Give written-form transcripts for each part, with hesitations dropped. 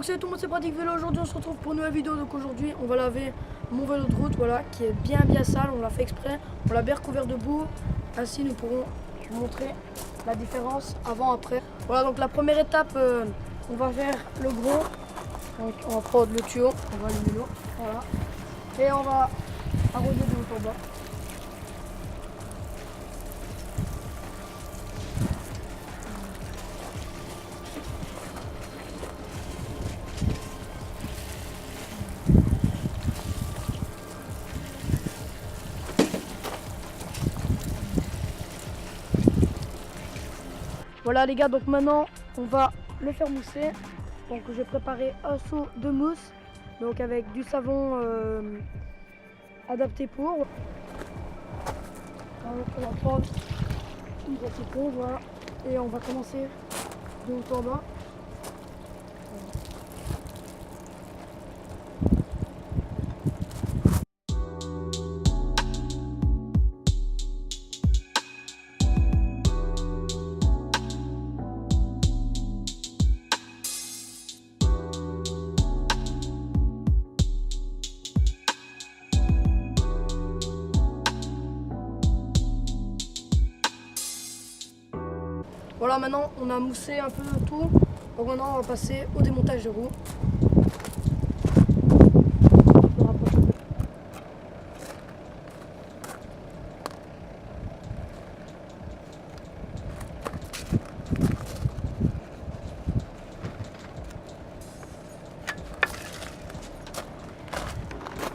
Donc salut tout le monde, c'est Pratique Vélo. Aujourd'hui on se retrouve pour une nouvelle vidéo. Donc aujourd'hui on va laver mon vélo de route, voilà, qui est bien sale. On l'a fait exprès, on l'a bien recouvert de boue. Ainsi nous pourrons vous montrer la différence avant après. Voilà, donc la première étape, on va faire le gros. Donc on va prendre le tuyau, on va allumer l'eau, voilà, et on va arroser de haut en bas. Voilà les gars, donc maintenant on va le faire mousser. Donc j'ai préparé un seau de mousse, donc avec du savon adapté pour. Donc on va prendre une grosse éponge, voilà, et on va commencer de haut en bas. Voilà, maintenant on a moussé un peu tout, donc maintenant on va passer au démontage des roues.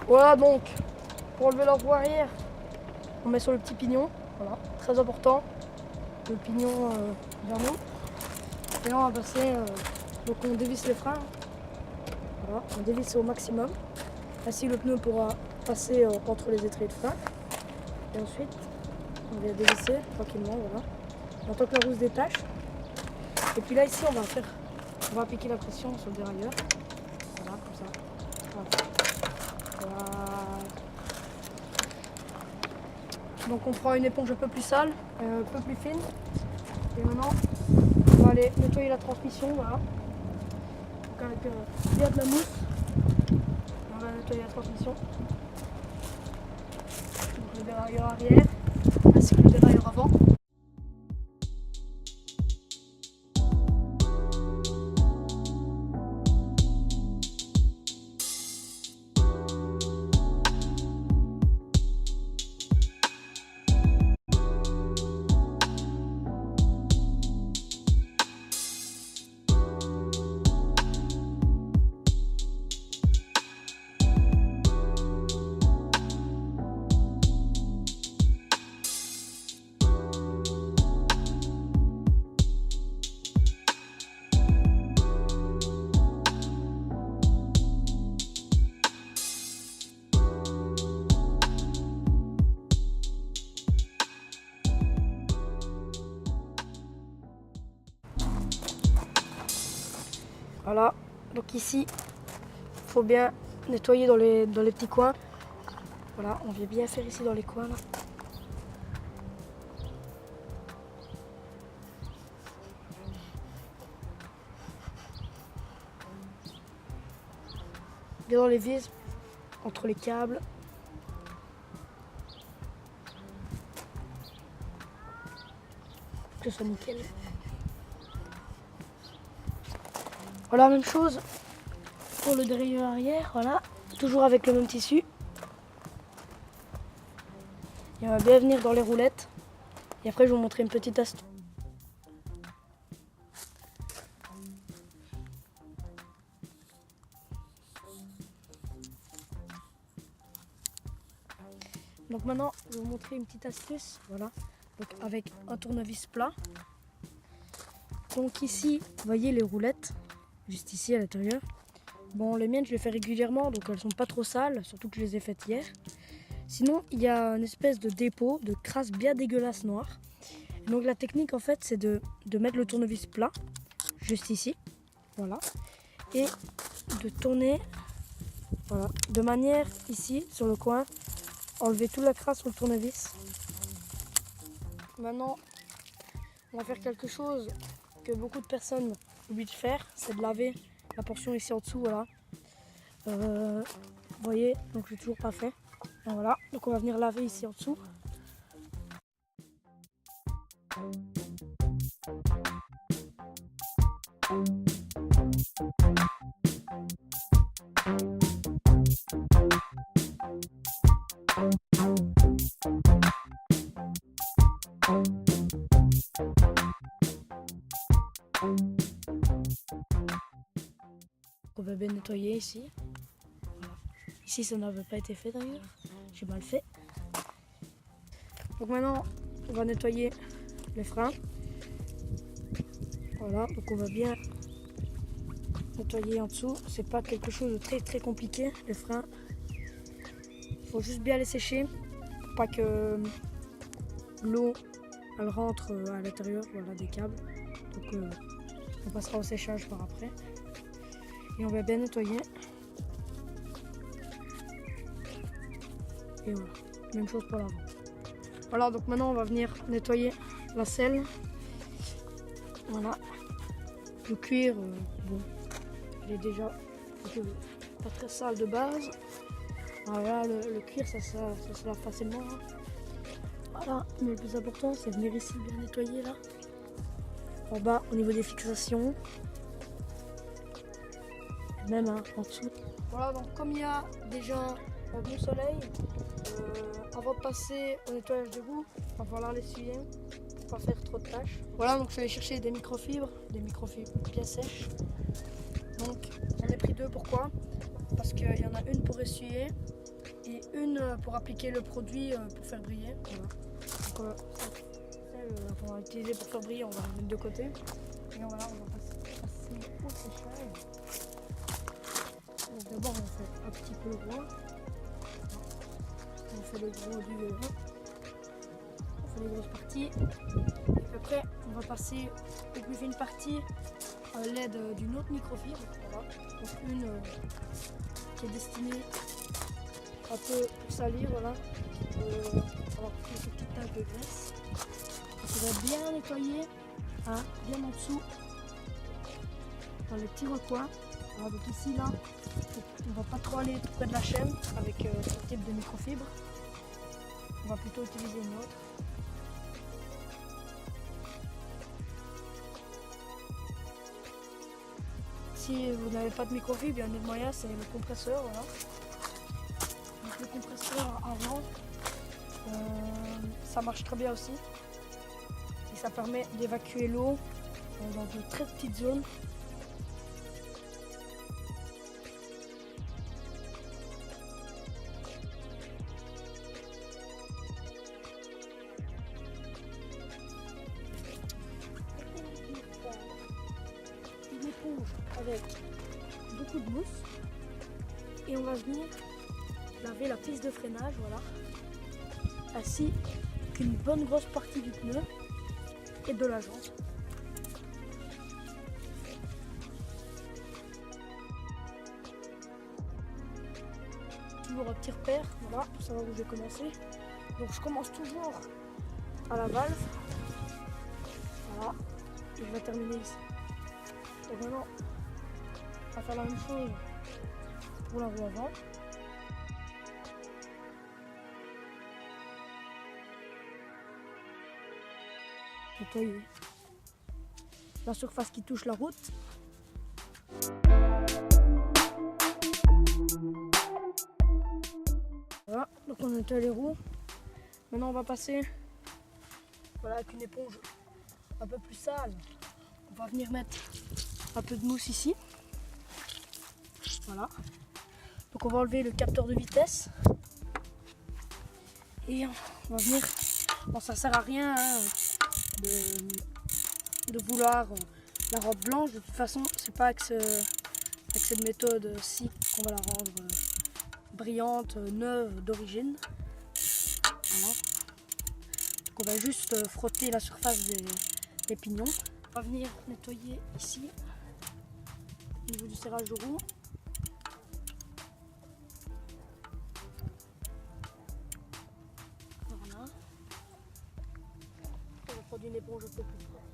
Voilà, donc pour enlever la roue arrière, on met sur le petit pignon, voilà, très important, le pignon vers nous. Et là on va passer, donc on dévisse les freins, voilà, on dévisse au maximum, ainsi le pneu pourra passer entre les étriers de frein. Et ensuite on va dévisser tranquillement, voilà, en tant que la roue se détache. Et puis là ici on va appliquer la pression sur le dérailleur, voilà, comme ça. Voilà. Donc on prend une éponge un peu plus sale, un peu plus fine. Et maintenant on va aller nettoyer la transmission, voilà. Donc avec bien de la mousse, on va nettoyer la transmission. Donc le dérailleur arrière, ainsi que le dérailleur avant. Voilà, donc ici, il faut bien nettoyer dans les petits coins. Voilà, on vient bien faire ici dans les coins là. Bien dans les vis, entre les câbles. Que ce soit nickel. Voilà, même chose pour le dérailleur arrière, voilà, toujours avec le même tissu. Et on va bien venir dans les roulettes. Et après je vais vous montrer une petite astuce. Donc maintenant je vais vous montrer une petite astuce, voilà, donc avec un tournevis plat. Donc ici, vous voyez les roulettes, juste ici à l'intérieur. Bon, les miennes je les fais régulièrement, donc elles sont pas trop sales, surtout que je les ai faites hier. Sinon, il y a une espèce de dépôt, de crasse bien dégueulasse noire. Donc la technique en fait, c'est de mettre le tournevis plat, juste ici, voilà, et de tourner, voilà, de manière ici, sur le coin, enlever toute la crasse sur le tournevis. Maintenant, on va faire quelque chose que beaucoup de personnes oublient de faire, c'est de laver la portion ici en dessous, voilà. Vous voyez, donc je l'ai toujours pas fait. Et voilà, donc on va venir laver ici en dessous. On va bien nettoyer ici. Voilà. Ici ça n'avait pas été fait d'ailleurs, j'ai mal fait. Donc maintenant on va nettoyer les freins. Voilà, donc on va bien nettoyer en dessous. C'est pas quelque chose de très compliqué, les freins. Il faut juste bien les sécher pour pas que l'eau elle rentre à l'intérieur, voilà, des câbles. Donc on passera au séchage par après. Et on va bien nettoyer. Et voilà, même chose pour l'avant. Voilà, donc maintenant on va venir nettoyer la selle. Voilà. Le cuir, bon, il est déjà pas très sale de base. Voilà, le cuir ça se lave facilement. Hein. Voilà, mais le plus important c'est venir ici bien nettoyer là. En bas au niveau des fixations. Même hein, en dessous. Voilà, donc comme il y a déjà un bon soleil, avant de passer au nettoyage de roue, il va falloir l'essuyer pour pas faire trop de tâches. Voilà, donc je vais aller chercher des microfibres bien sèches. Donc j'en ai pris deux, pourquoi? Parce qu'il y en a une pour essuyer et une pour appliquer le produit pour faire briller. Voilà. Donc celle qu'on va utiliser pour faire briller, on va la mettre de côté. Et voilà, on va passer au séchage. Donc d'abord on fait un petit peu le gros. On fait le gros du vélo. On fait les grosses parties. Et après on va passer éplucher une partie à l'aide d'une autre microfibre. Voilà. Donc une qui est destinée un peu pour salir, voilà. Alors une petite tache de graisse. On va bien nettoyer, hein, bien en dessous, dans les petits recoins. Voilà, donc ici là, on va pas trop aller tout près de la chaîne avec ce type de microfibre. On va plutôt utiliser une autre. Si vous n'avez pas de microfibre, il y a un autre moyen, c'est le compresseur. Voilà. Donc, le compresseur avant, ça marche très bien aussi. Et ça permet d'évacuer l'eau dans de très petites zones. Une éponge avec beaucoup de mousse et on va venir laver la piste de freinage, voilà, ainsi qu'une bonne grosse partie du pneu et de la jante. Toujours un petit repère, voilà, pour savoir où je vais commencer. Donc je commence toujours à la valve, voilà, et je vais terminer ici. Donc maintenant, on va faire la même chose pour la roue avant. Nettoyer la surface qui touche la route. Voilà, donc on nettoie les roues. Maintenant on va passer, voilà, avec une éponge un peu plus sale. On va venir mettre un peu de mousse ici. Voilà. Donc on va enlever le capteur de vitesse. Et on va venir. Bon, ça sert à rien hein, de vouloir la rendre blanche. De toute façon, c'est pas avec cette méthode-ci qu'on va la rendre brillante, neuve, d'origine. Voilà. Donc on va juste frotter la surface des pignons. On va venir nettoyer ici, au niveau du serrage de roue. Voilà. On va prendre une éponge un peu plus propre.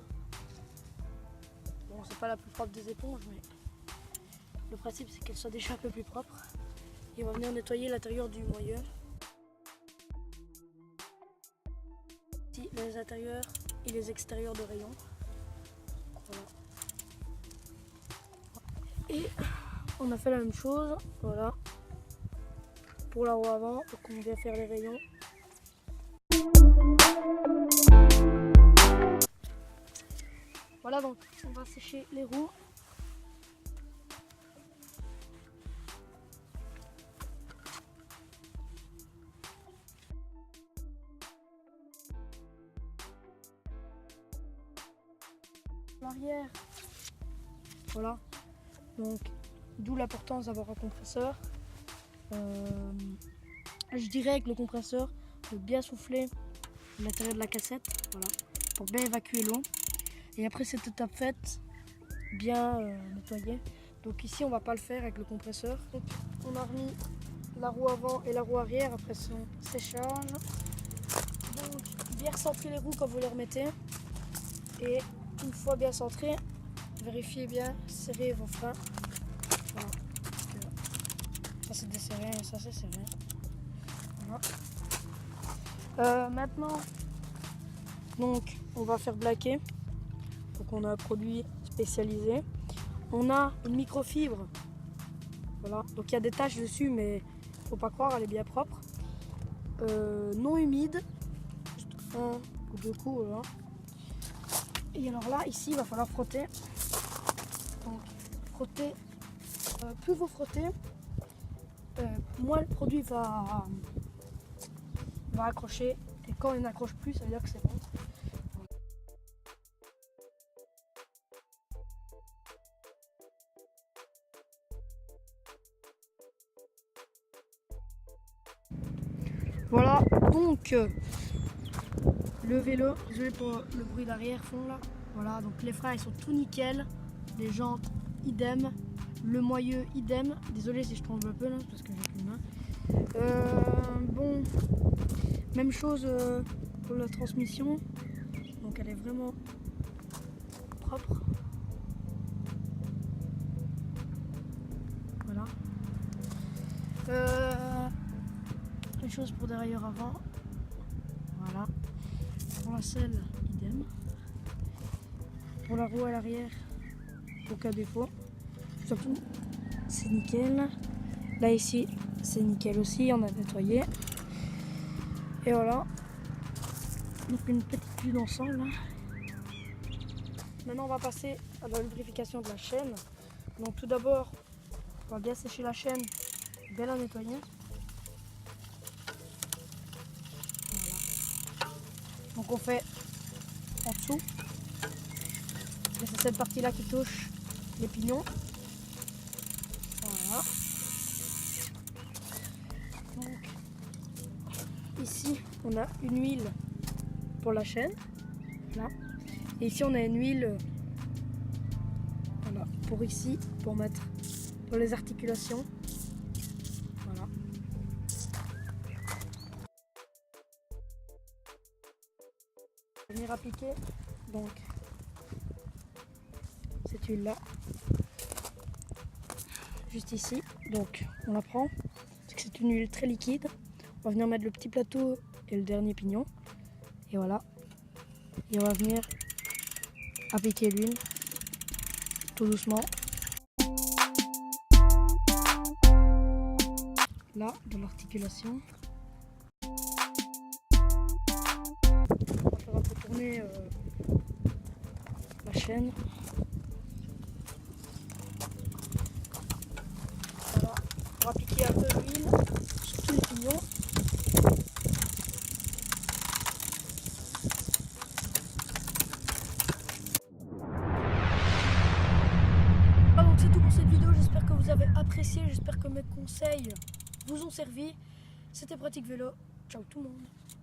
Bon, c'est pas la plus propre des éponges, mais le principe c'est qu'elle soit déjà un peu plus propre. Et on va venir nettoyer l'intérieur du moyeu. Ici, les intérieurs et les extérieurs de rayon. Voilà. Et on a fait la même chose, voilà, pour la roue avant, donc on vient faire les rayons. Voilà, donc on va sécher les roues. L'arrière, voilà, donc d'où l'importance d'avoir un compresseur. Je dirais que le compresseur peut bien souffler l'intérieur de la cassette, voilà, pour bien évacuer l'eau. Et après cette étape faite, bien nettoyer. Donc ici on va pas le faire avec le compresseur. Donc, on a remis la roue avant et la roue arrière après son séchage. Donc bien recentrer les roues quand vous les remettez. Et une fois bien centré, vérifiez bien, serrez vos freins. Voilà. Ça c'est desserré et ça c'est serré. Voilà. Maintenant, donc on va faire blaquer. Donc on a un produit spécialisé. On a une microfibre. Voilà. Donc il y a des taches dessus, mais faut pas croire, elle est bien propre. Non humide. Juste un ou deux coups, voilà. Et alors là, ici, il va falloir frotter. Donc, frotter. Plus vous frottez, moins le produit va accrocher. Et quand il n'accroche plus, ça veut dire que c'est bon. Voilà, donc le vélo, désolé pour le bruit d'arrière fond là. Voilà, donc les freins ils sont tout nickel, les jantes idem, le moyeu idem. Désolé si je tremble un peu là parce que j'ai qu'une main. Bon, même chose pour la transmission, donc elle est vraiment propre. Voilà. Même chose pour derrière avant. Voilà. Pour la selle, idem. Pour la roue à l'arrière, aucun défaut. Surtout, c'est nickel. Là ici, c'est nickel aussi, on a nettoyé. Et voilà. Donc une petite vue d'ensemble. Maintenant, on va passer à la lubrification de la chaîne. Donc tout d'abord, on va bien sécher la chaîne, bien la nettoyer. Donc on fait en dessous. Et c'est cette partie-là qui touche les pignons. Voilà. Donc ici on a une huile pour la chaîne. Là. Et ici on a une huile voilà, pour ici, pour mettre dans les articulations. Voilà. Venir appliquer donc cette huile là juste ici, donc on la prend parce que c'est une huile très liquide. On va venir mettre le petit plateau et le dernier pignon et voilà, et on va venir appliquer l'huile tout doucement là dans l'articulation. On va faire un peu tourner la chaîne. Voilà. On va appliquer un peu d'huile sur tous les pignons. Voilà, donc c'est tout pour cette vidéo. J'espère que vous avez apprécié. J'espère que mes conseils vous ont servi. C'était Pratique Vélo. Ciao tout le monde.